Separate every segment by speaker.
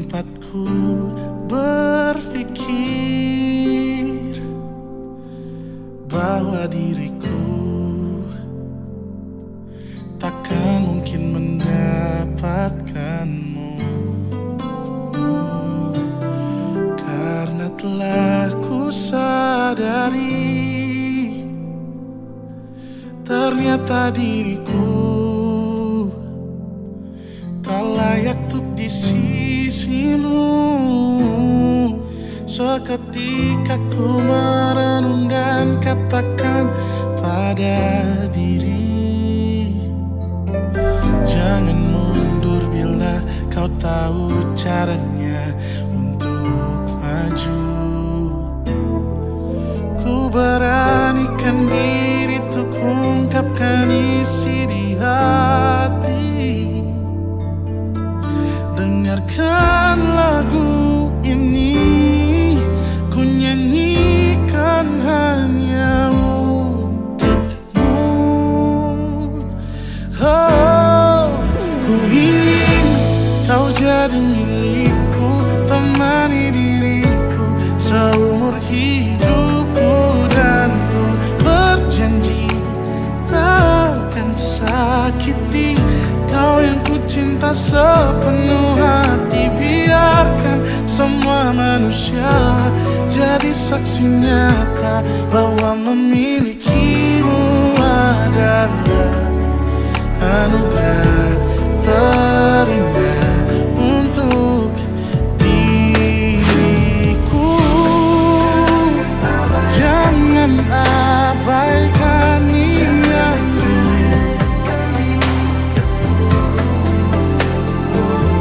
Speaker 1: tempatku berpikir bahwa diriku takkan mungkin mendapatkanmu, karena telah ku sadari ternyata diriku tak layak untuk di sisimu. Seketika ku merenung dan katakan pada diri, jangan mundur bila kau tahu caranya untuk maju. Ku beranikan diri untuk ungkapkan isi di hati. Dengarkan lagu ini, ku nyanyikan hanya untukmu. Oh, ku ingin kau jadi milikku, temani diriku seumur hidupku, dan ku berjanji takkan sakiti kau yang ku cinta sepenuh hati. Biarkan semua manusia jadi saksi nyata bahwa memilikimu adalah anugerah terindah untuk diriku. Jangan abaikan niatku,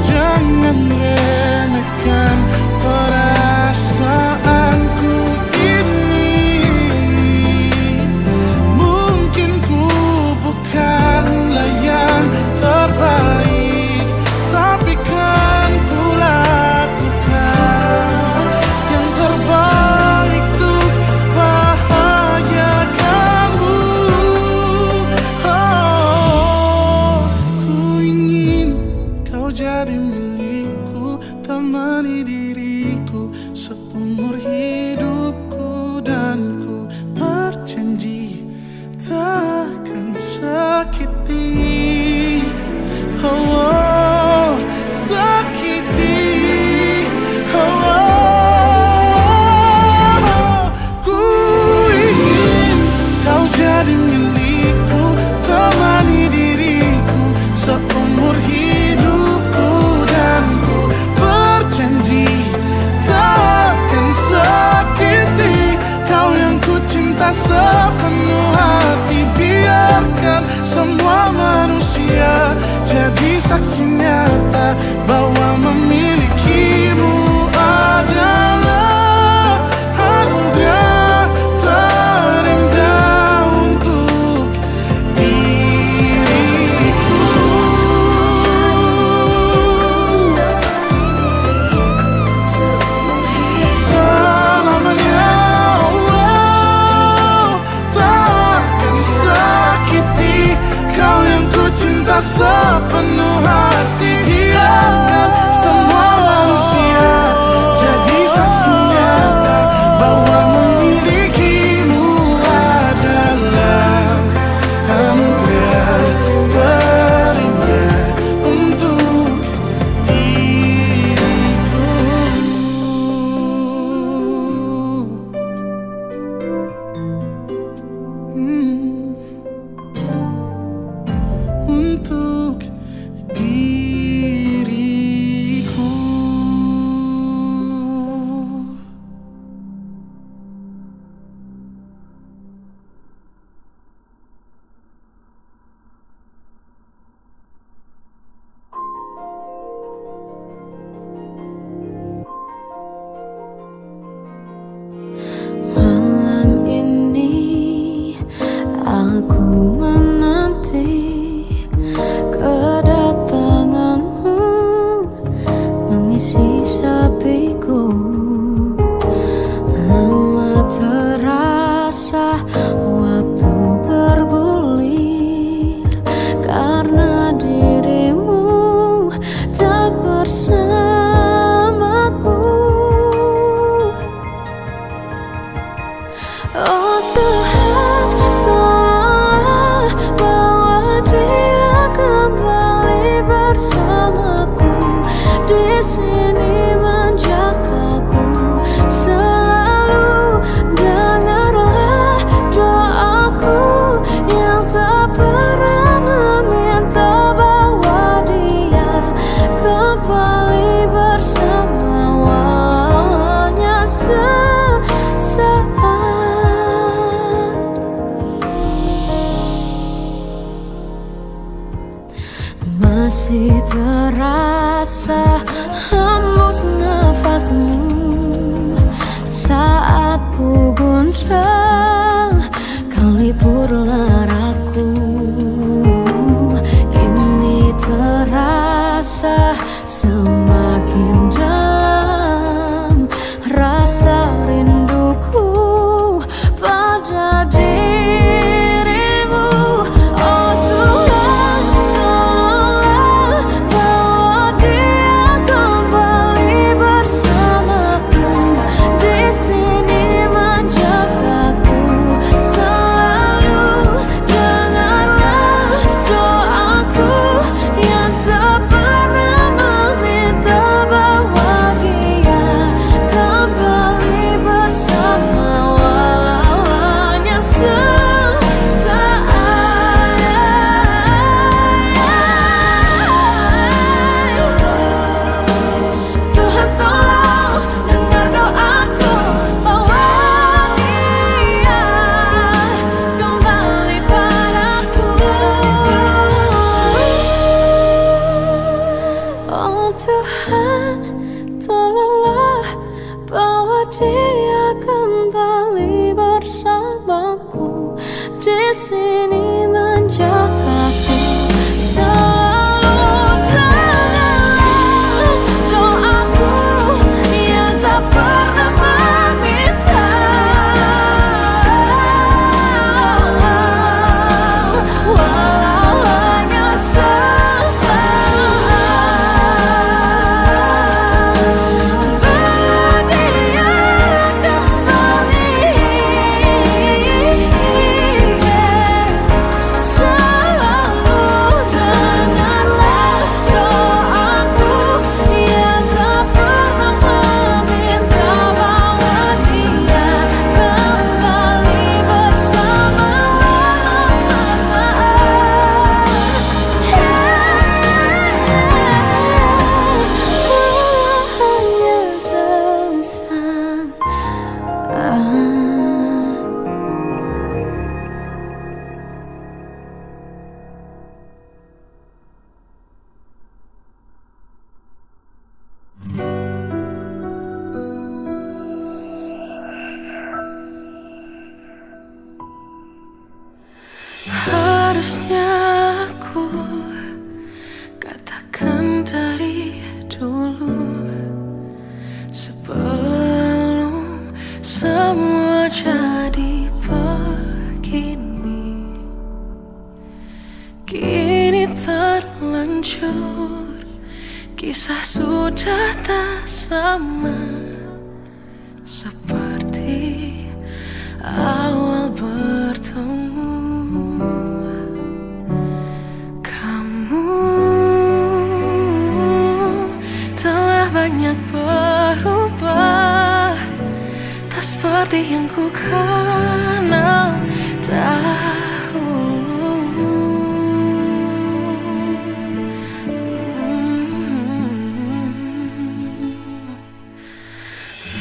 Speaker 1: jangan remehkan perasaanku ini. Mungkin ku bukanlah yang terbaik, tapi kan ku lakukan yang terbaik untuk bahagiakanmu. Oh, ku ingin kau jadi milikku, temani diriku seumur hidupku, dan ku berjanji takkan sakiti, oh, sakiti, oh. Ku ingin kau jadi milikku, temani diriku seumur hidupku, dan ku berjanji takkan sakiti kau yang ku cinta sepenuh hati. Biarkan semua manusia jadi saksi nyata bahwa memilikimu adalah anugerah terindah untuk diriku. Selamanya Allah takkan sakiti kau yang ku cinta sepenuh hati. Biarkan semua manusia jadi saksi nyata bahwa memilikimu adalah anugerah terindah untuk diriku. Untuk diriku.
Speaker 2: Malam ini aku menanti kedatanganmu, mengisi sepiku. Lama terasa waktu bergulir, karena dirimu tak bersama. sini menjagaku selalu. Dengarlah doaku yang tak pernah meminta bawa dia kembali bersama walau hanya sesaat. Masih terasa hembus nafasmu saat ku guncang, kau liburlah raku. Kini terasa semakin dalam rasa rinduku pada dirimu. Oh Tuhan, tolonglah bawa dia kembali bersamaku, di sini menjagaku selalu. Dengarlah doaku yang tak pernah meminta bawa dia kembali bersama walau hanya sesaat. Tuhan tolong dengar doaku, bawa dia kembali padaku. Oh Tuhan, tolonglah bawa dia kembali bersamaku, di sini menjagaku selalu. Dengarlah doaku yang tak pernah meminta walau hanya sesaat. Bawa dia kembali selalu. Dengarlah doaku yang tak pernah meminta bawa dia kembali bersama walau sesaat. Walau hanya sesaat. Harusnya aku katakan dari dulu sebelum semua jadi begini. Kini terlanjur, kisah sudah tak sama seperti awal bertemu. Kamu telah banyak berubah, tak seperti yang ku kenal dahulu.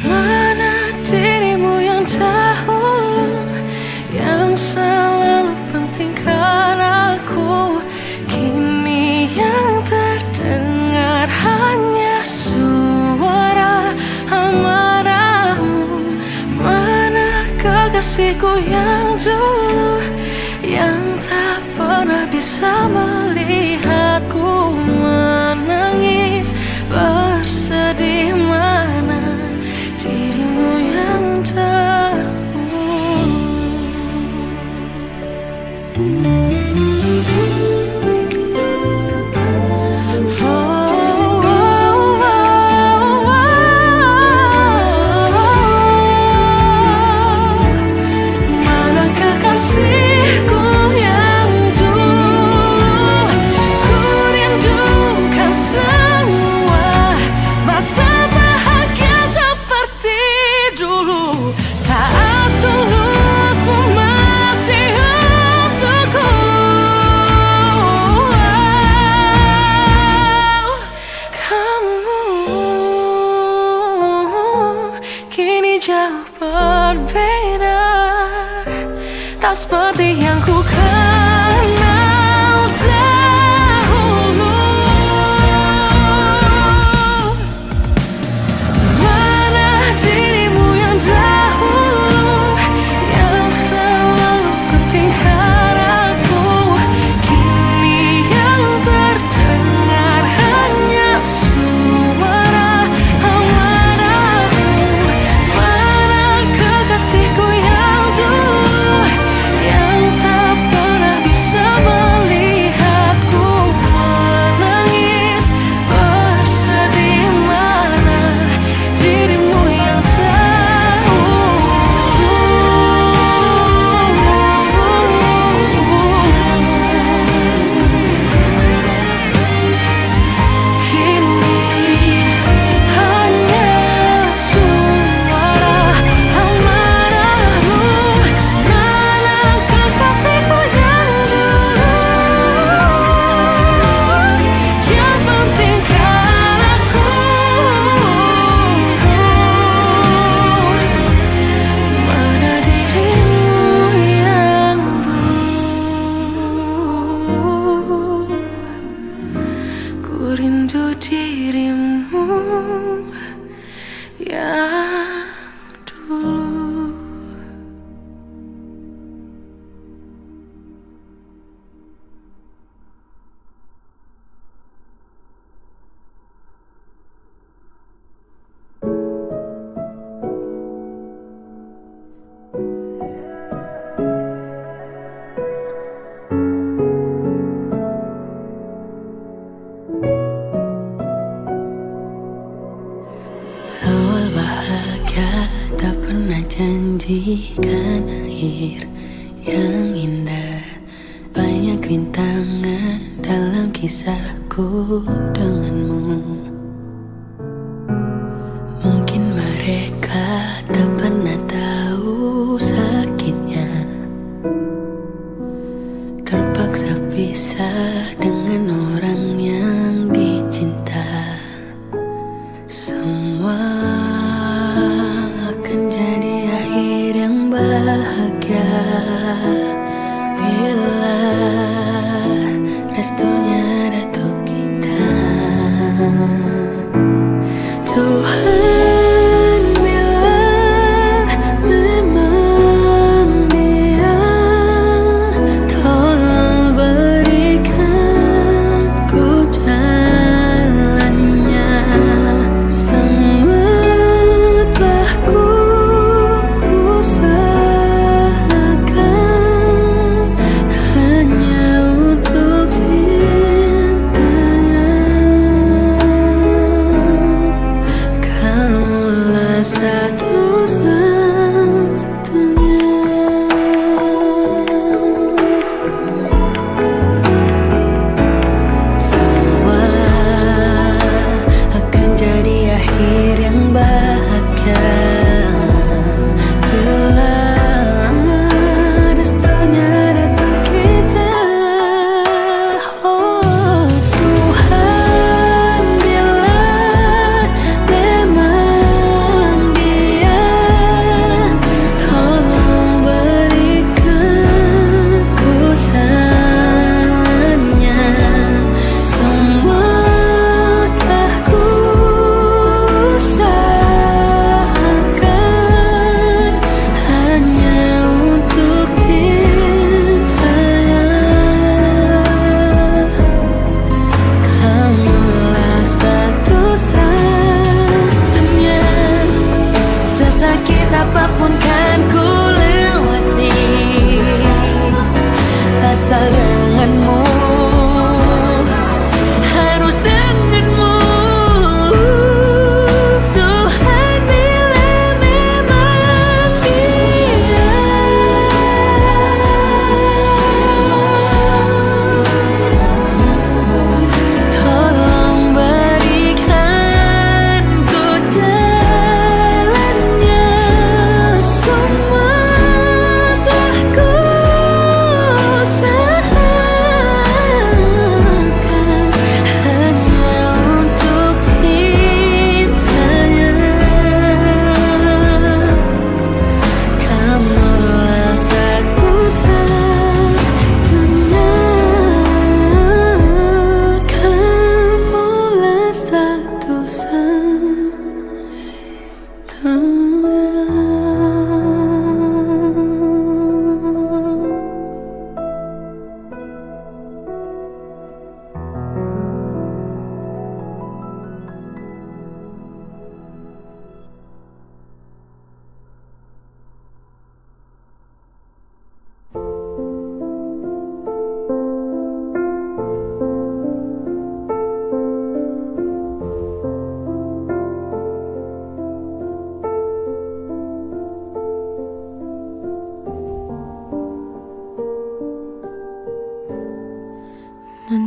Speaker 2: Mana dirimu yang dahulu, yang selalu pentingkan aku. Kini yang terdengar hanya suara amarahmu. Mana kekasihku yang dulu, yang tak pernah bisa melihatku menangis bersedih. Mana dirimu yang dahulu. Mana kekasihku yang dulu, jauh berbeda, tak seperti yang ku kenal dahulu. Mana dirimu yang dahulu, yang selalu pentingkan aku. Kini yang terdengar hanya suara amarahmu. Mana kekasihku yang dulu, yang tak pernah bisa melihatku menangis bersedih. Mana dirimu yang kini hanya suara amarahmu. Mana kekasihku yang dulu, yang pentingkan aku. Mana dirimu yang dulu, ku rindu dirimu yang dulu. Awal bahagia tak pernah janjikan akhir yang indah. Banyak rintangan dalam kisahku denganmu. Mungkin mereka tak pernah tahu sakitnya terpaksa pisah dengan orang yang dicinta. Semua akan jadi akhir yang bahagia bila restunya datuk kita. Tuhan, bila memang dia, tolong berikan ku jalannya. Semua telah ku usahakan hanya untuk cintanya. Kamulah satu-satunya. Semua akan jadi akhir yang bahagia bila restunya datang kita. Oh Tuhan, bila memang dia,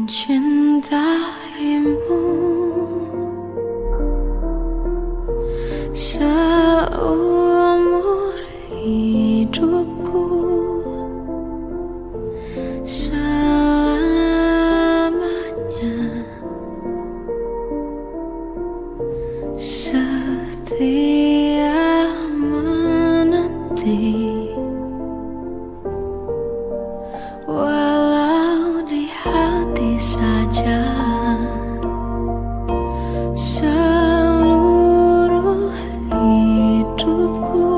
Speaker 2: mencintaimu seumur hidupku, selamanya setia menanti. Walau di hati saja seluruh hidupku,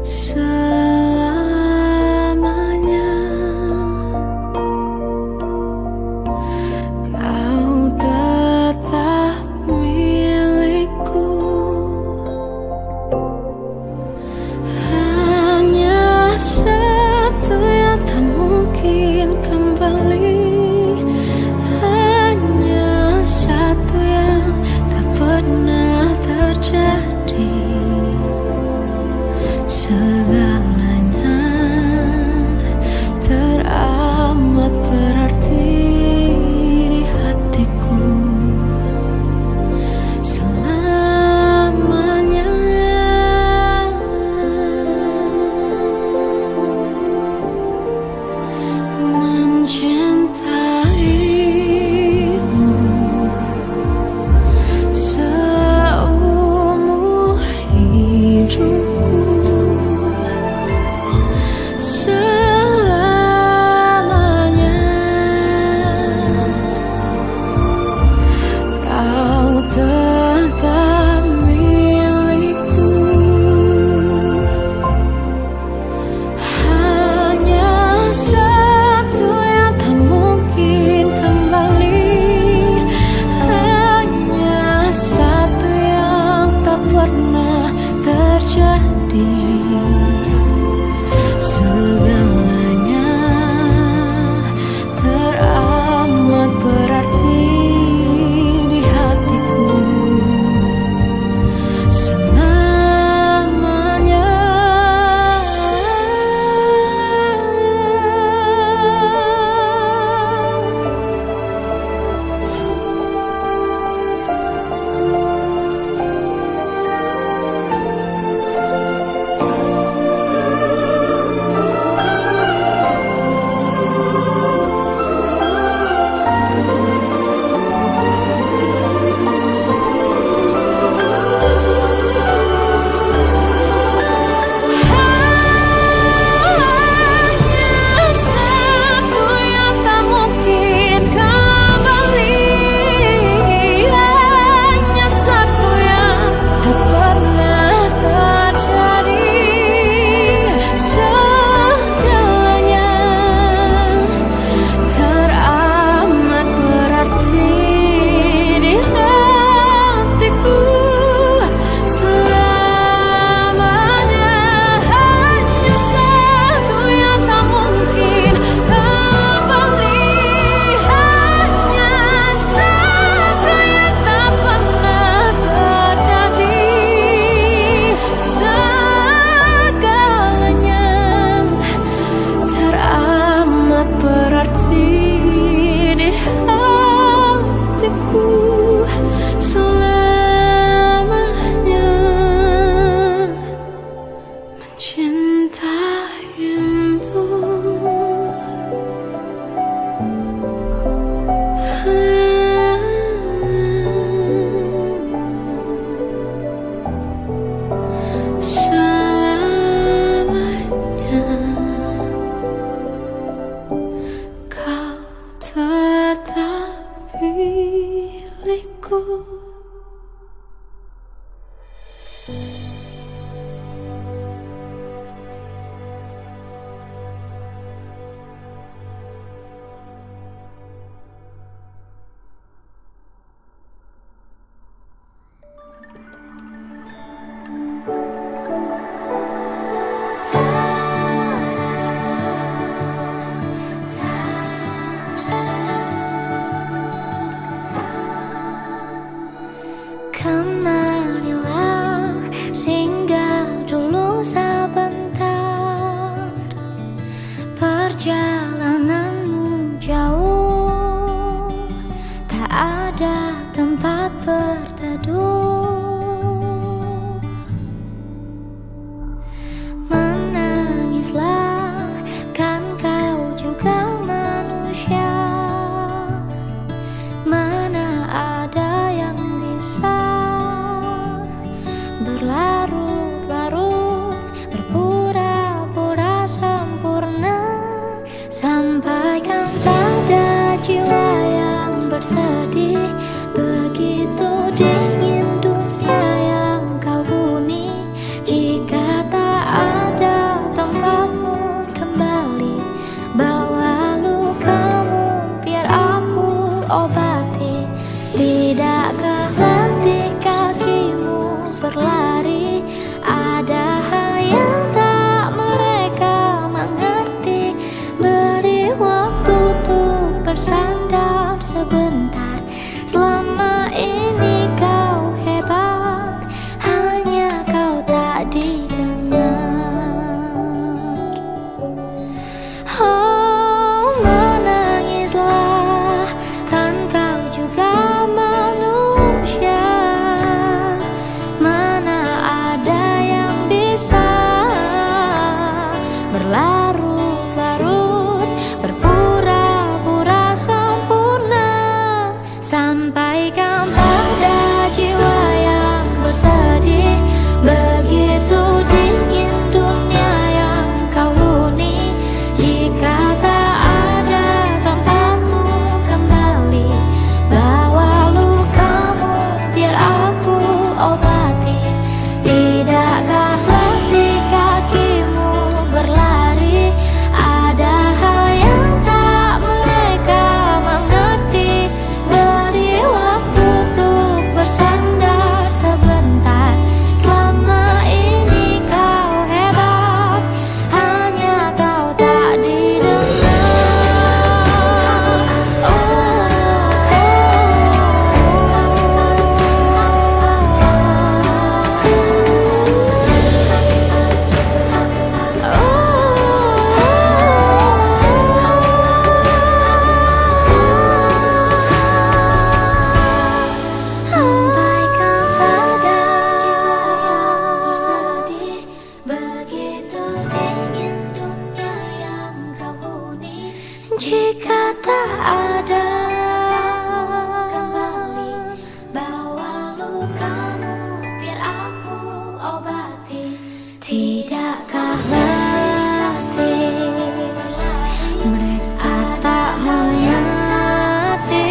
Speaker 2: selamanya kau tetap milikku.
Speaker 3: lukamu, biar aku obati. Tidakkah letih mereka tak mengerti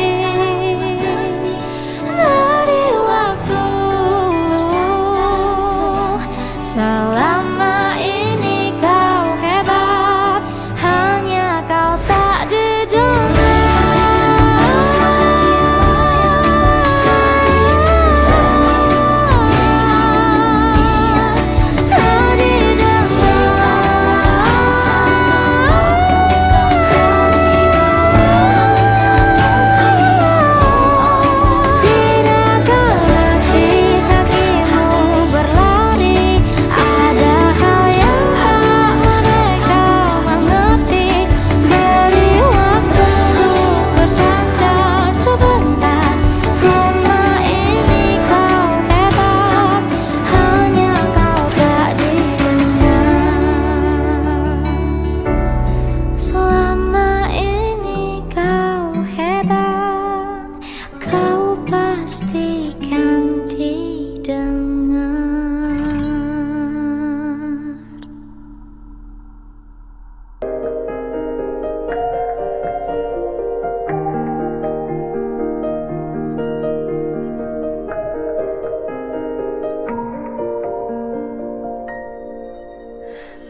Speaker 3: dari waktu selama ini kau hebat, hanya kau tak didengar. Pastikan didengar.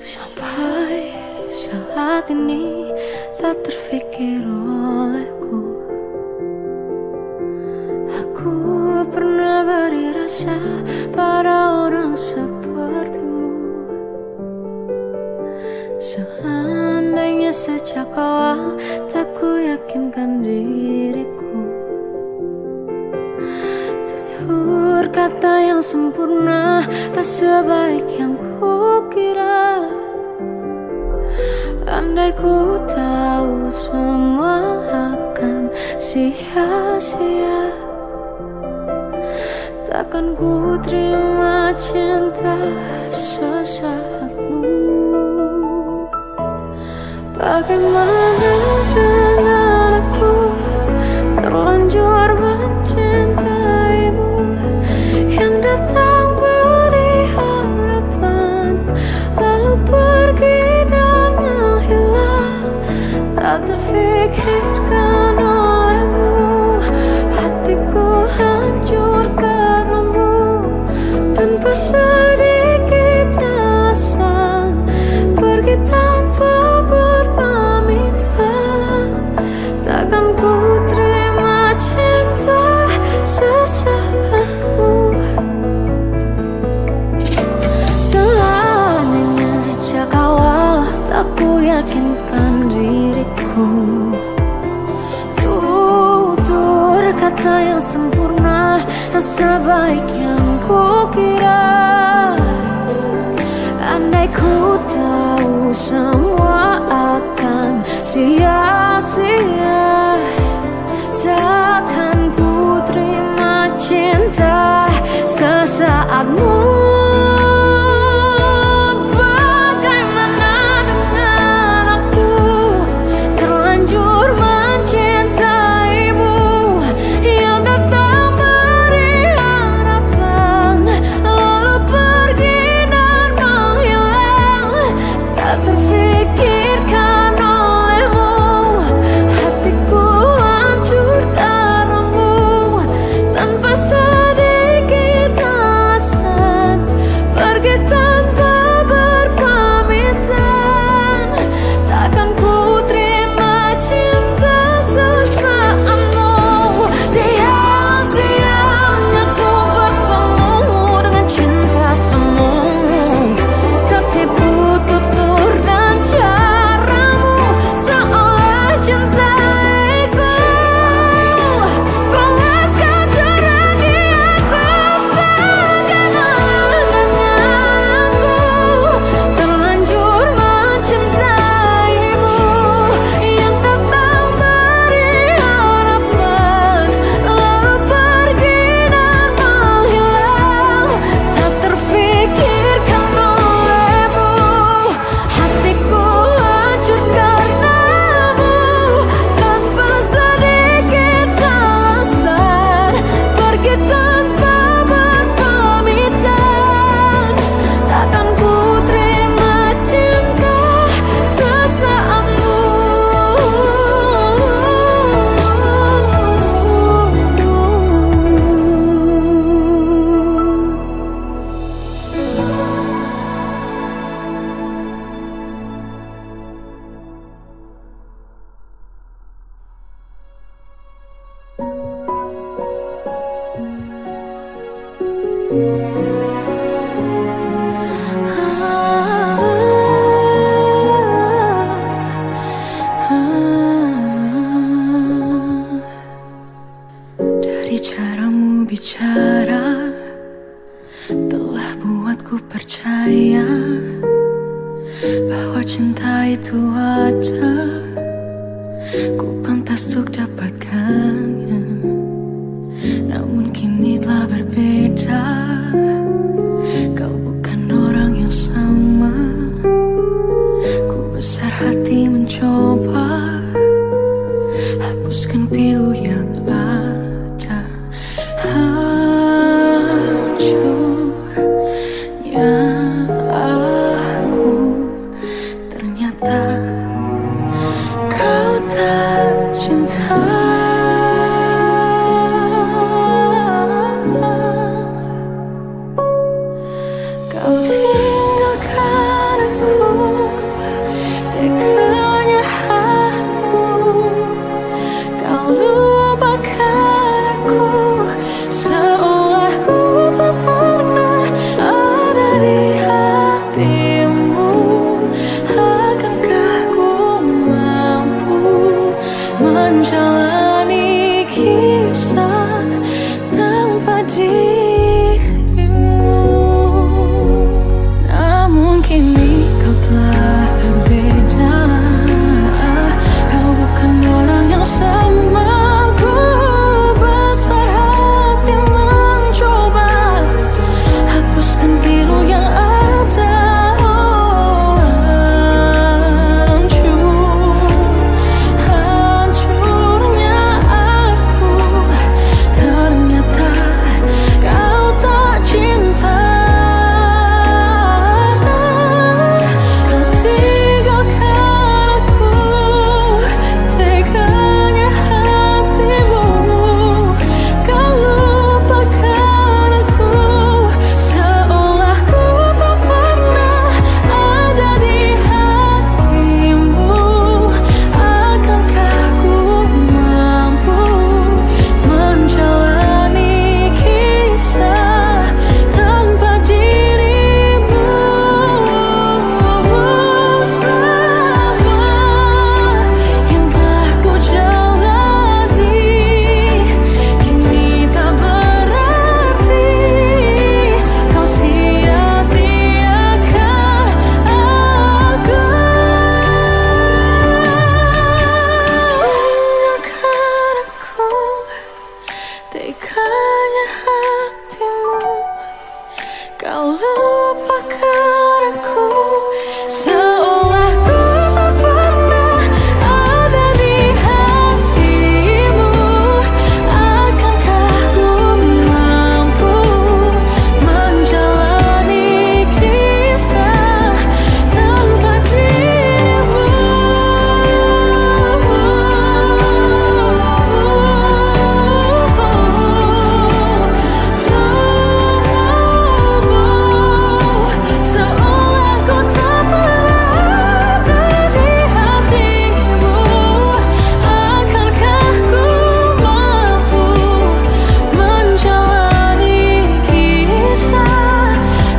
Speaker 2: Sampai saat ini tak terfikir olehku, aku pernah beri rasa pada orang sepertimu. Seandainya sejak awal tak ku yakinkan diriku, tutur kata yang sempurna tak sebaik yang ku kira. Andai ku tahu semua akan sia-sia, takkan ku terima cinta sesaatmu. Bagaimana dengan aku terlanjur mencintaimu, yang datang beri harapan lalu pergi dan menghilang, tak terfikirkan olehmu. Hatiku hancur karenamu, tanpa sedikit alasan, pergi tanpa berpamitan. Takkan ku terima cinta sesaatmu. Seandainya sejak awal tak ku yakinkan diriku, tutur kata yang sempurna tak sebaik yang ku kira. Andai ku tahu semua akan sia-sia, takkan ku terima cinta sesaatmu. Terfikirkan olehmu, hatiku Dari caramu bicara telah buatku percaya bahwa cinta itu ada, ku pantas untuk dapatkannya. Namun kini telah berbeda, kau bukan orang yang sama. Ku besar hati mencoba hapuskan pilu yang ada. Hancurnya aku, ternyata kau tak cinta. Kau tinggalkan aku, teganya hatimu. Kau lupakan aku, seolah ku tak pernah ada di hatimu. Akankah ku mampu menjalani kisah tanpa dirimu? Namun kini kau telah berbeda, kau bukan orang yang sama. Ku besar hati mencoba hapuskan pilu yang ada. Hancurnya aku, ternyata kau tak cinta. Kau tinggalkan aku, teganya hatimu. Kau lupakan aku, seolah ku tak pernah ada di hatimu. Akankah ku mampu menjalani kisah tanpa dirimu? Semua yang telah ku jalani kini tak berarti. Kau sia-siakan aku. Tinggalkan aku, teganya hatimu. Kau lupakan aku, seolah ku tak pernah ada di hatimu. Akankah ku mampu menjalani kisah tanpa dirimu? Seolah ku tak pernah ada di hatimu. Akankah ku mampu menjalani kisah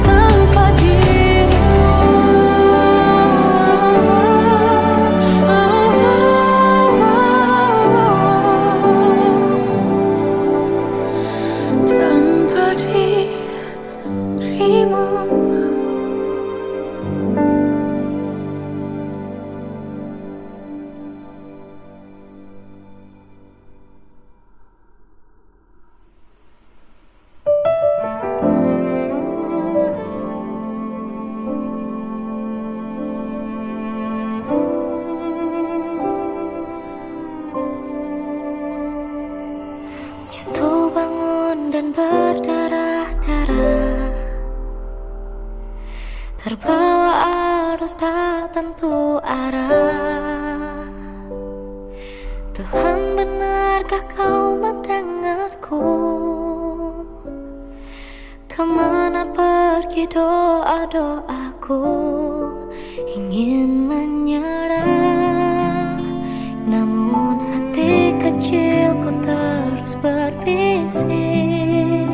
Speaker 2: tanpa dirimu? Tanpa dirimu.
Speaker 3: Jatuh bangun dan berdarah-darah, terbawa arus tak tentu arah. Tuhan, benarkah kau mendengarku? Kemana pergi doa-doaku? Ingin menyerah, namun hati kecilku terus berbisik.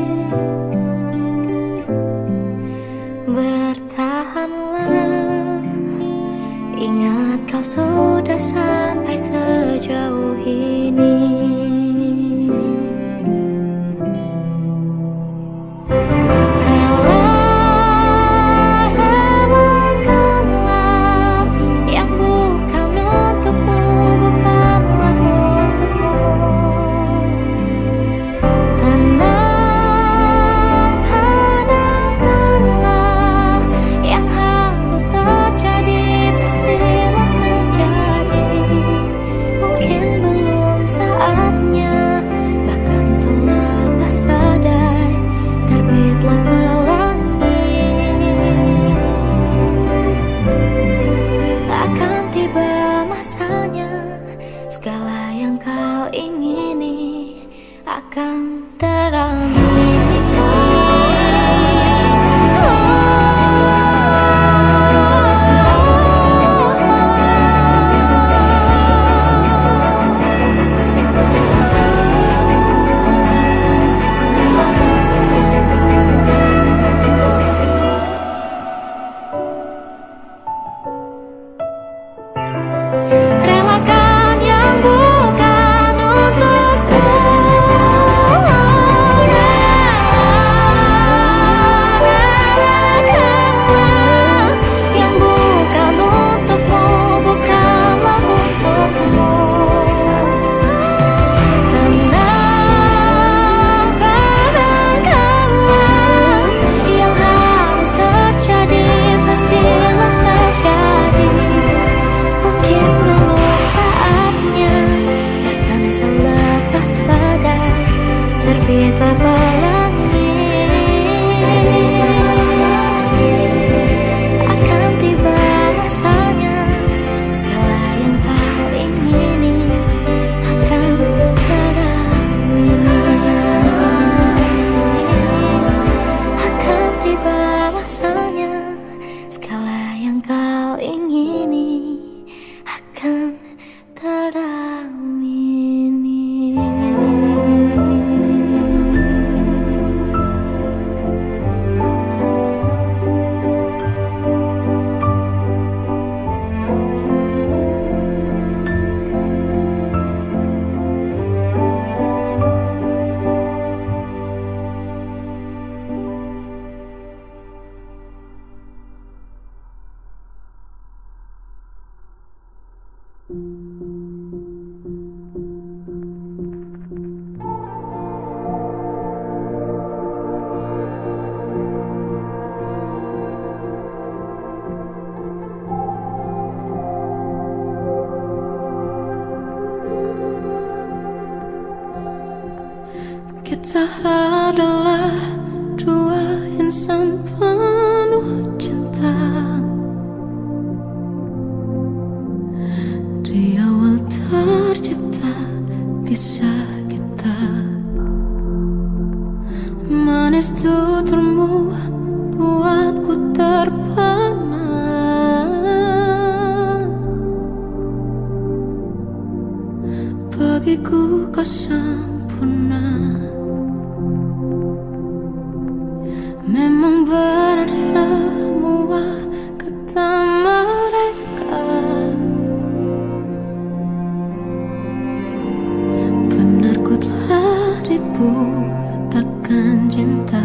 Speaker 2: Kita adalah dua insan penuh cinta. Di awal tercipta kisah kita, manis tuturmu buatku terpana. Bagiku kau sempurna. Memang benar semua kata mereka, benar ku telah dibutakan cinta.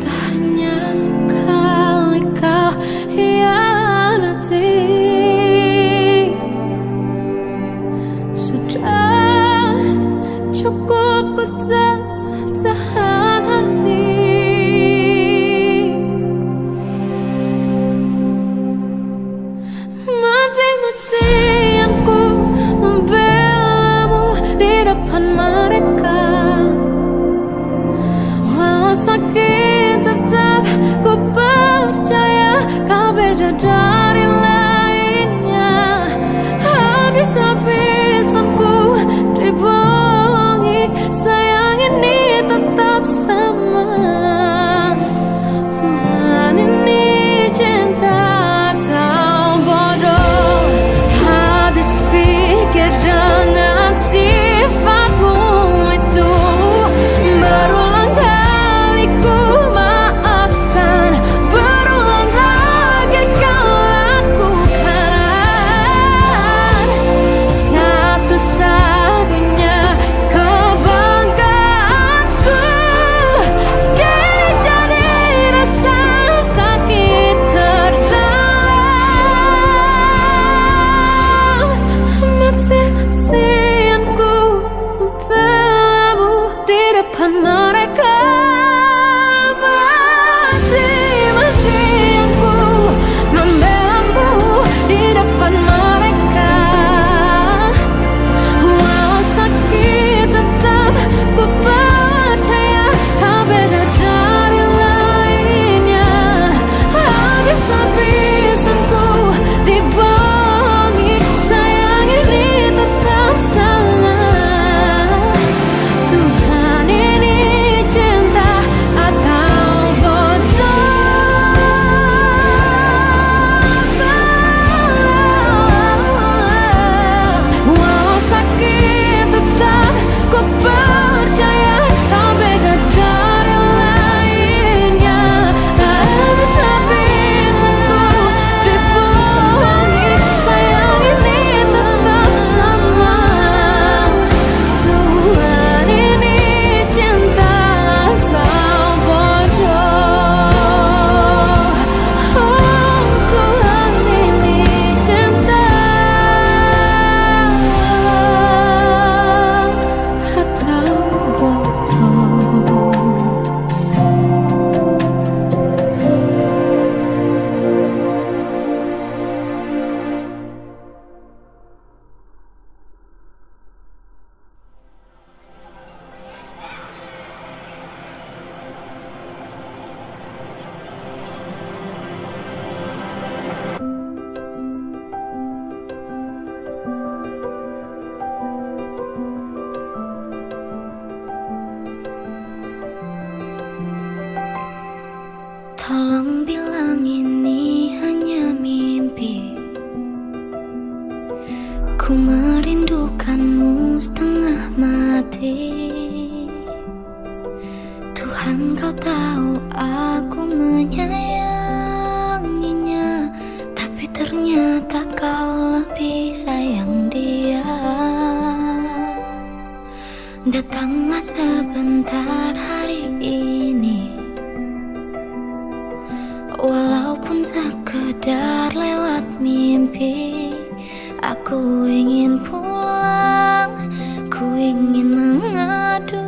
Speaker 2: Tak hanya sekali kau hianati, sudah cukup ku tahan hati. Mati-matian ku membelamu di depan mereka. Walau sakit tetap ku percaya kau beda dari lainnya. Habis-habisan ku dibohongi, sayang ini tetap sama. Tuhan ini cinta atau bodoh. Habis pikir dengan sifatmu itu, berulang kali ku maafkan, berulang lagi kau lakukan. Satu-satunya kebanggaanku kini jadi rasa sakit terdalam. Mati-matian ku membelamu di depan mereka. Mati-matian ku membelamu di depan mereka. Walau sakit tetap ku percaya kau beda dari lainnya. Habis-habisan ku dibohongi, sayang ini tetap sama. Tuhan ini cinta atau bodoh. Walau sakit tetap ku percaya kau beda dari lainnya. Habis-habisan ku dibohongi, sayang ini tetap sama. Tuhan ini cinta atau bodoh. Oh, Tuhan ini cinta atau bodoh. Tolong bilang ini hanya mimpi. Ku merindukanmu setengah mati. Tuhan, kau tahu aku menyayanginya, tapi ternyata kau lebih sayang dia. Datanglah sebentar hari ini, walaupun sekedar lewat mimpi. Aku ingin pulang, ku ingin mengadu.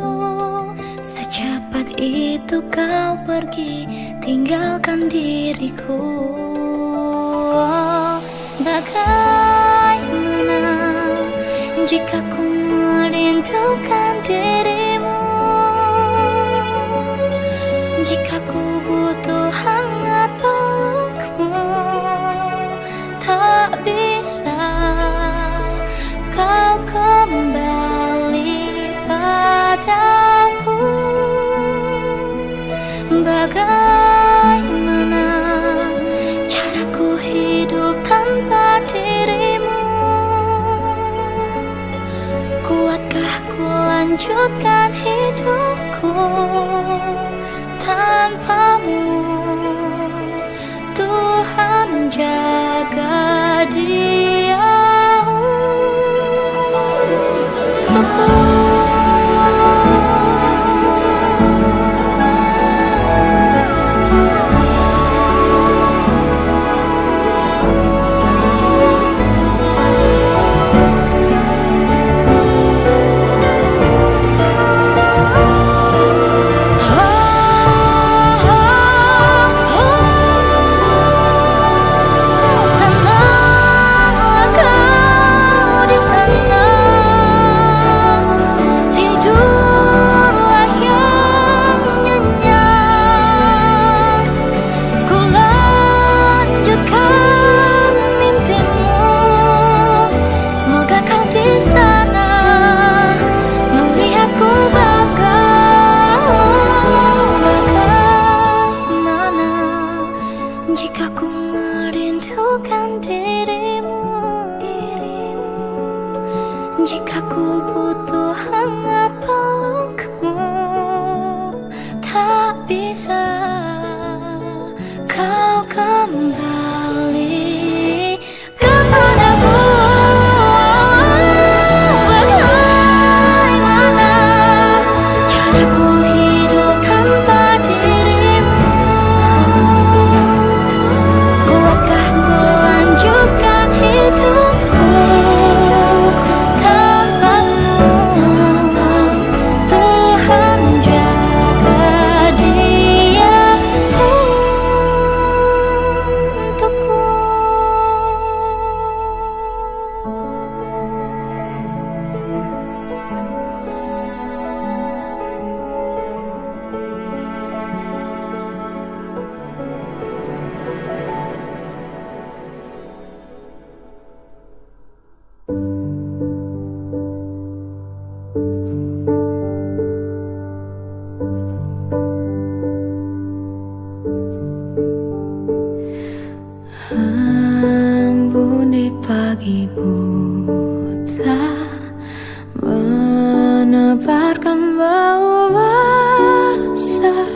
Speaker 2: Secepat itu kau pergi, tinggalkan diriku. Bagaimana jika ku merindu
Speaker 3: merindukan dirimu. Jika ku butuh hangat pelukmu, tak bisa kau kembali padaku. Bagaimana caraku hidup tanpa dirimu? Kuatkah ku lanjutkan hidupku tanpamu? Tuhan jaga dia untukku. Jika ku merindukan dirimu, jika ku butuh hangat pelukmu, tak bisa kau kembali kepadaku. Bagaimana caraku hidup tanpa dirimu? Lanjutkan hidupku tanpamu. Tuhan jaga dia untukku.
Speaker 2: Embun di pagi buta menebarkan bau basah.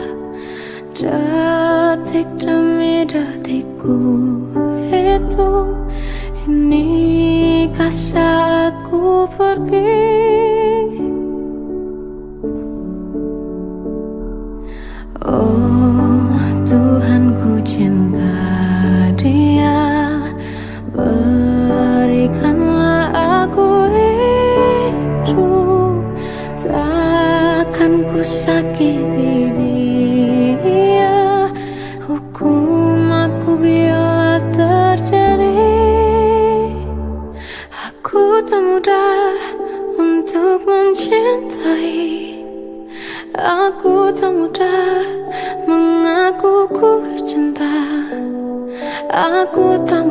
Speaker 2: Detik demi detikku hidup, inikah saatku pergi? Oh Tuhan, ku cinta dia, berikanlah aku hidup. Takkan ku sakiti dia, hukum aku bila terjadi. Aku tak mudah untuk mencintai, aku tak mudah mengaku ku cinta, aku tak